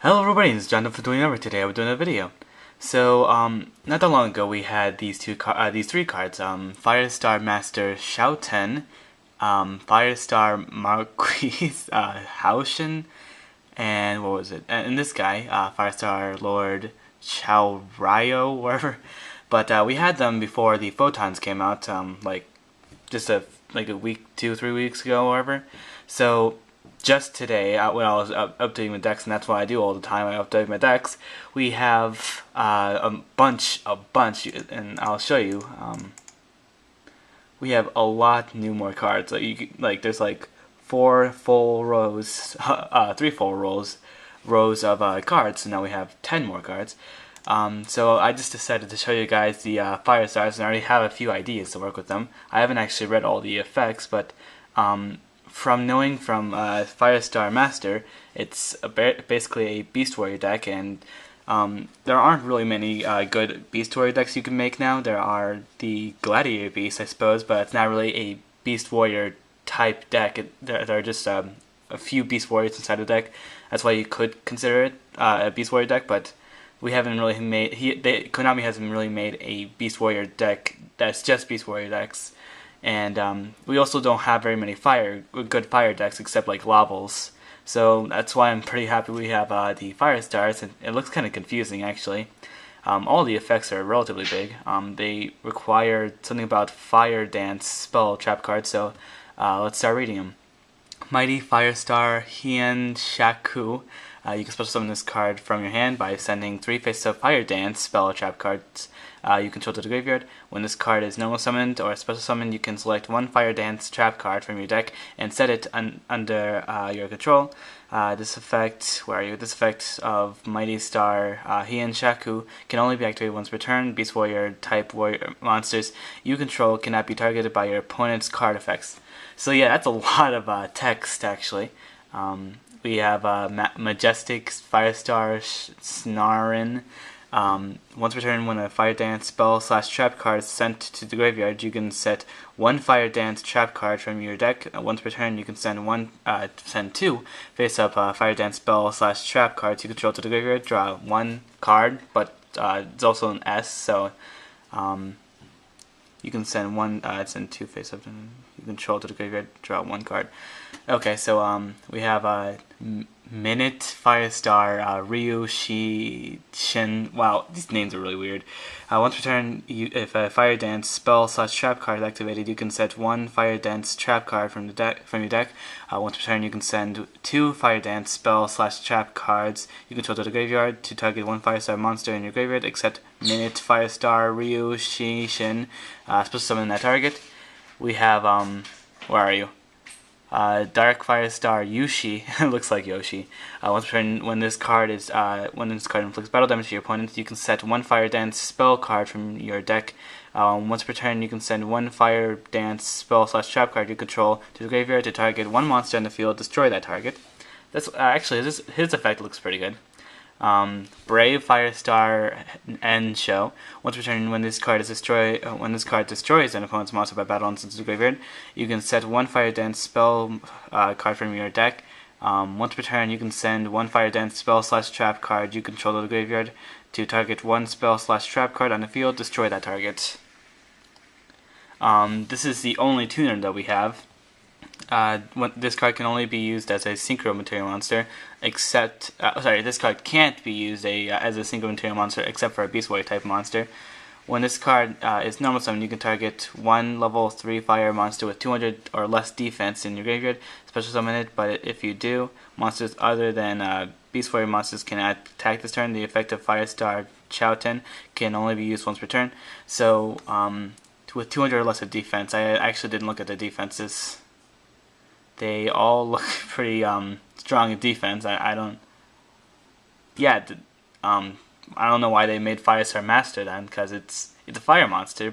Hello everybody, it's John Doe for doing over. Today we're doing a video. So, not that long ago we had these three cards, Firestar Master Xiaoten, Firestar Marquis Haoshen, and what was it? And this guy, Firestar Lord Chao Ryo, wherever. But we had them before the photons came out, like just a week, 2-3 weeks ago, or whatever. So just today, when I was updating my decks, and that's what I do all the time, I update my decks, we have a bunch, and I'll show you. We have a lot more cards. There's like 4 full rows, 3 full rows of cards. So now we have 10 more cards. So I just decided to show you guys the Firestars, and I already have a few ideas to work with them. I haven't actually read all the effects, but from knowing from Firestar Master, it's basically a Beast Warrior deck, and there aren't really many good Beast Warrior decks you can make now. There are the Gladiator Beast, I suppose, but it's not really a Beast Warrior type deck. There are just a few Beast Warriors inside the deck. That's why you could consider it a Beast Warrior deck, but we haven't really made. Konami hasn't really made a Beast Warrior deck that's just Beast Warrior decks. And we also don't have very many good fire decks except like Lavels. So that's why I'm pretty happy we have the Firestars. It looks kind of confusing actually. All the effects are relatively big. They require something about Fire Dance spell trap cards, so let's start reading them. Mighty Firestar Hien Shaku. You can special summon this card from your hand by sending 3 Faces of Fire Dance spell trap cards you control to the graveyard. When this card is normal summoned or special summoned, you can select 1 Fire Dance trap card from your deck and set it under your control. This effect, This effect of Mighty Star Hien Shaku can only be activated once per turn. Beast Warrior type warrior monsters you control cannot be targeted by your opponent's card effects. So yeah, that's a lot of text actually. We have Majestic Firestar Snarin. Once per turn, when a Fire Dance spell / trap card is sent to the graveyard, you can set 1 Fire Dance trap card from your deck. Once per turn, you can send 2 face-up Fire Dance spell / trap cards you control to the graveyard. Draw 1 card, but it's also an S, so you can send 2 face-up you control to the graveyard. Draw 1 card. Okay, so we have Minute Firestar Ryu Shi Shin. Wow, these names are really weird. Once per turn, if a Fire Dance spell / trap card is activated, you can set 1 Fire Dance trap card from your deck. Once per turn, you can send 2 Fire Dance spell / trap cards you control to the graveyard to target 1 Firestar monster in your graveyard, except Minute Firestar Ryu Shi Shin. Special summon that target. We have where are you? Dark Firestar Yushi. Looks like Yoshi. Once per turn, when this card inflicts battle damage to your opponent, you can set 1 Fire Dance spell card from your deck. Once per turn, you can send 1 Fire Dance spell / trap card you control to the graveyard to target 1 monster in the field. Destroy that target. That's actually his effect looks pretty good. Brave Firestar End Show. Once per turn, when this card destroys an opponent's monster by battle and sends to the graveyard, you can set 1 Fire Dance spell card from your deck. Once per turn, you can send 1 Fire Dance spell / trap card you control to the graveyard to target 1 spell / trap card on the field. Destroy that target. This is the only tuner that we have. This card can only be used as a synchro material monster, except this card can't be used as a synchro material monster except for a Beast Warrior type monster. When this card is normal summon, you can target 1 level 3 fire monster with 200 or less defense in your graveyard, special summon it, but if you do, monsters other than Beast Warrior monsters cannot attack this turn. The effect of Firestar Xiaoten can only be used once per turn. So with 200 or less of defense, I actually didn't look at the defenses. They all look pretty strong in defense. I don't know why they made Firestar Master then, because it's a fire monster,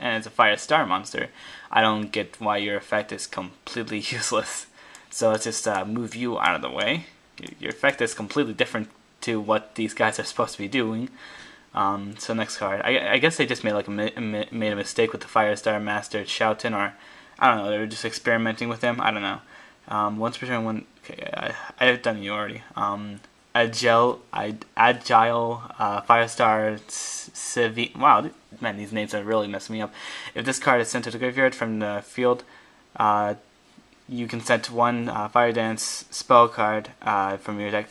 and it's a Firestar monster. I don't get why your effect is completely useless. So let's just move you out of the way. Your effect is completely different to what these guys are supposed to be doing. So next card. I guess they just made a mistake with the Firestar Master Xiaoten, or I don't know, they were just experimenting with him. I don't know. Once per turn, okay, I've done you already. Agile Firestar Civi. Wow, man, these names are really messing me up. If this card is sent to the graveyard from the field, you can send one Fire Dance spell card from your deck.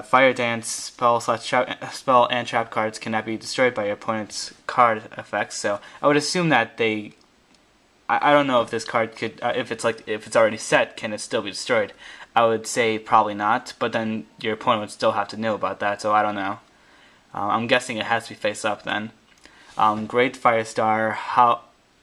Fire Dance spell and trap cards cannot be destroyed by your opponent's card effects. So I would assume that I don't know if this card could, if it's already set, can it still be destroyed? I would say probably not, but then your opponent would still have to know about that, so I don't know. I'm guessing it has to be face up then. Great Firestar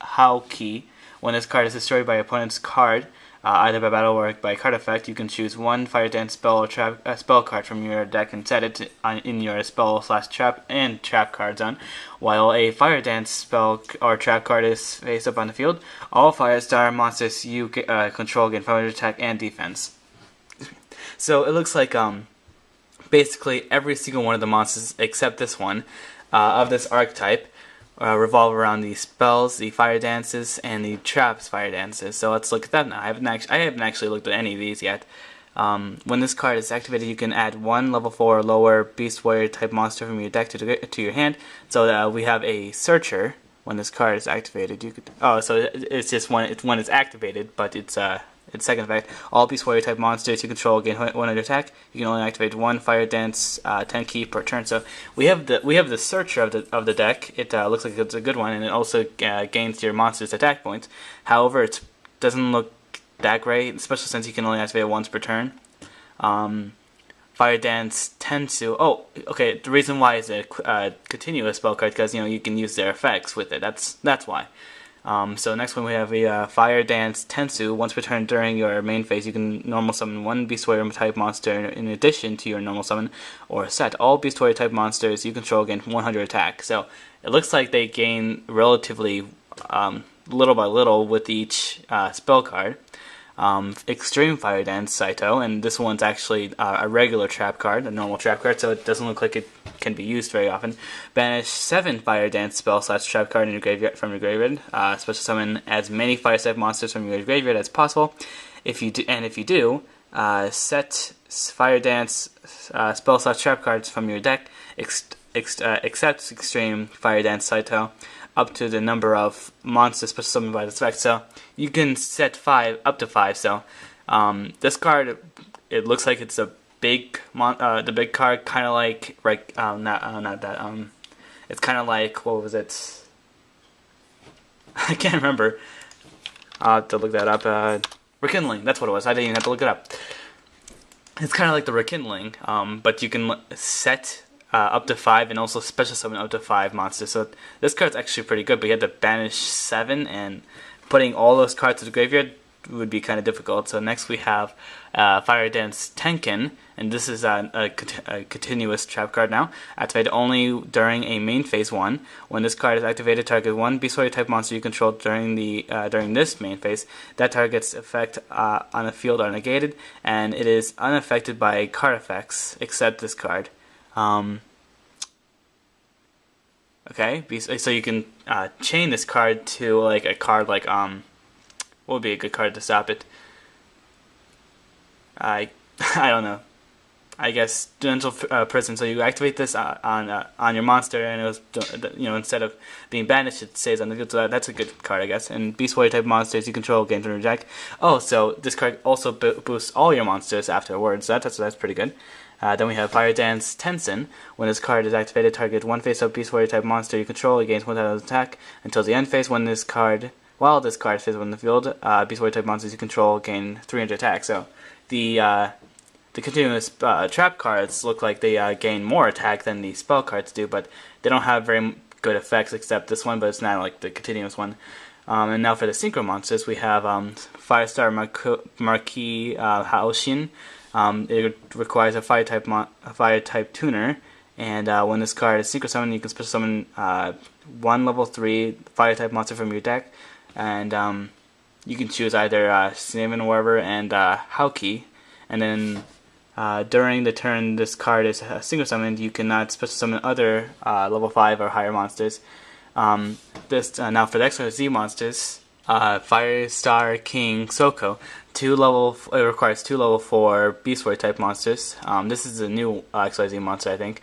Hauki. When this card is destroyed by your opponent's card, either by battle or by card effect, you can choose one Fire Dance spell or spell card from your deck and set it in your spell/trap and trap card zone. While a Fire Dance spell or trap card is face up on the field, all Firestar monsters you control gain 500 attack and defense. So it looks like basically every single one of the monsters except this one of this archetype revolve around the spells, the fire dances, and the traps fire dances. So let's look at that now. I haven't actually looked at any of these yet. When this card is activated, you can add one level 4 or lower Beast Warrior type monster from your deck to your hand. So we have a Searcher. When this card is activated, so it's just when it's activated, but its second effect. All Beast Warrior type monsters you control gain 100 attack. You can only activate one Fire Dance 10 key per turn. So we have the Searcher of the deck. It looks like it's a good one, and it also gains your monster's attack points. However, it doesn't look that great, especially since you can only activate it once per turn. Fire Dance tends to. Oh, okay. The reason why is a continuous spell card because you can use their effects with it. That's why. So next one we have a Fire Dance Tensu. Once per turn during your main phase, you can normal summon one Beast Warrior type monster in addition to your normal summon or set. All Beast Warrior type monsters you control gain 100 attack. So it looks like they gain relatively little by little with each spell card. Extreme Fire Dance Saito, and this one's actually a regular trap card, a normal trap card, so it doesn't look like it can be used very often. Banish 7 Fire Dance spell/trap card in your graveyard from your graveyard. Special summon as many fire type monsters from your graveyard as possible. If you do, set Fire Dance spell/trap cards from your deck, except Extreme Fire Dance Saito, up to the number of monsters special summoned by this effect. So you can set up to 5. So this card, it looks like it's a big the big card, kind of like not that it's kind of like, what was it? I can't remember. I'll have to look that up. Rekindling, that's what it was. I didn't even have to look it up. It's kind of like the Rekindling, but you can set up to 5 and also special summon up to 5 monsters. So this card's actually pretty good, but you have to banish 7, and putting all those cards to the graveyard would be kind of difficult. So next we have Fire Dance Tenkin, and this is a continuous trap card now. Activated only during a main phase 1. When this card is activated, target one Beast Warrior type monster you control during this main phase. That target's effect on the field are negated, and it is unaffected by card effects except this card. Okay, so you can chain this card to like a card like what would be a good card to stop it? I don't know. I guess Gentle Prison. So you activate this on your monster, and it was instead of being banished, it stays on the field. So that's a good card, I guess. And Beast Warrior type monsters you control gain from your deck. Oh, so this card also boosts all your monsters afterwards. That's pretty good. Then we have Fire Dance Tensen. When this card is activated, target one face-up Beast Warrior type monster you control. It gains 1,000 attack until the end phase. While this card is on the field, Beast Warrior type monsters you control gain 300 attack. So the continuous trap cards look like they gain more attack than the spell cards do, but they don't have very good effects except this one, but it's not like the continuous one. And now for the synchro monsters, we have Firestar Marquis Haoshin. It requires a fire type tuner, and when this card is synchro summoned, you can special summon one level 3 fire type monster from your deck, and you can choose either Snaven Warver and Hauki, and then during the turn this card is synchro summoned, you cannot special summon other level 5 or higher monsters. Now for the extra Z monsters, Firestar King Soko. It requires 2 level 4 Beast Warrior type monsters. This is a new XYZ monster, I think.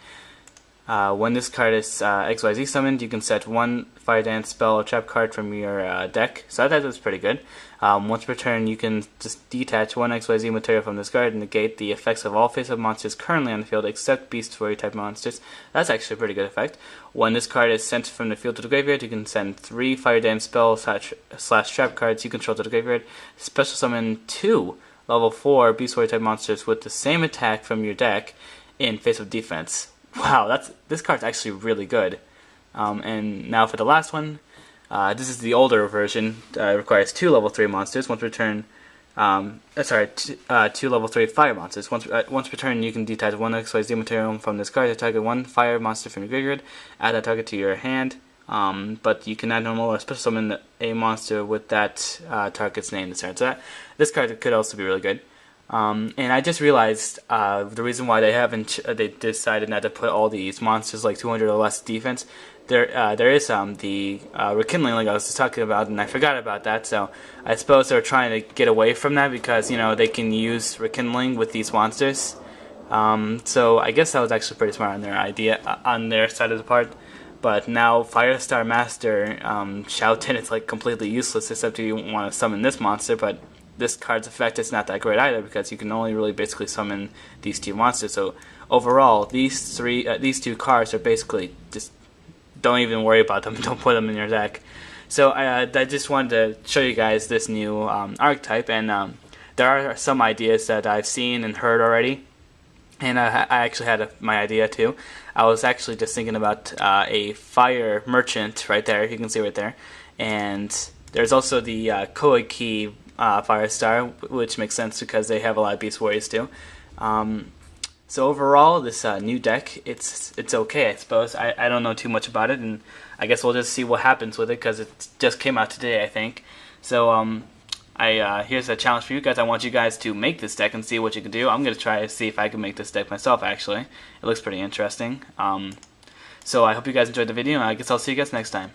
When this card is XYZ summoned, you can set 1 Fire Dance spell or trap card from your deck. So that's pretty good. Once per turn, you can just detach 1 XYZ material from this card and negate the effects of all face-up monsters currently on the field except Beast Warrior type monsters. That's actually a pretty good effect. When this card is sent from the field to the graveyard, you can send 3 Fire Dance spell / trap cards you control to the graveyard. Special summon 2 level 4 Beast Warrior type monsters with the same attack from your deck in face-up defense. Wow, this card's actually really good. And now for the last one, this is the older version. It requires 2 level 3 monsters. Once per turn, 2 level 3 fire monsters. Once per turn, you can detach 1 XYZ material from this card to target 1 fire monster from your graveyard. Add that target to your hand. But you can add normal or special summon a monster with that target's name this turn. So this card could also be really good. And I just realized the reason why they decided not to put all these monsters like 200 or less defense. There is the rekindling like I was just talking about, and I forgot about that. So I suppose they're trying to get away from that because they can use rekindling with these monsters. So I guess that was actually pretty smart on their on their side of the part. But now Firestar Master Xiaoten is like completely useless except if you want to summon this monster, but this card's effect is not that great either because you can only really basically summon these 2 monsters. So overall, these 2 cards are basically just don't even worry about them. Don't put them in your deck. So I just wanted to show you guys this new archetype, and there are some ideas that I've seen and heard already. And I actually had my idea too. I was actually just thinking about a fire merchant right there. You can see right there, and there's also the Koiki Firestar, which makes sense because they have a lot of Beast Warriors too. So overall, this new deck, it's okay, I suppose. I don't know too much about it, and I guess we'll just see what happens with it because it just came out today, I think. So here's a challenge for you guys. I want you guys to make this deck and see what you can do. I'm gonna try to see if I can make this deck myself. Actually, it looks pretty interesting. So I hope you guys enjoyed the video, and I guess I'll see you guys next time.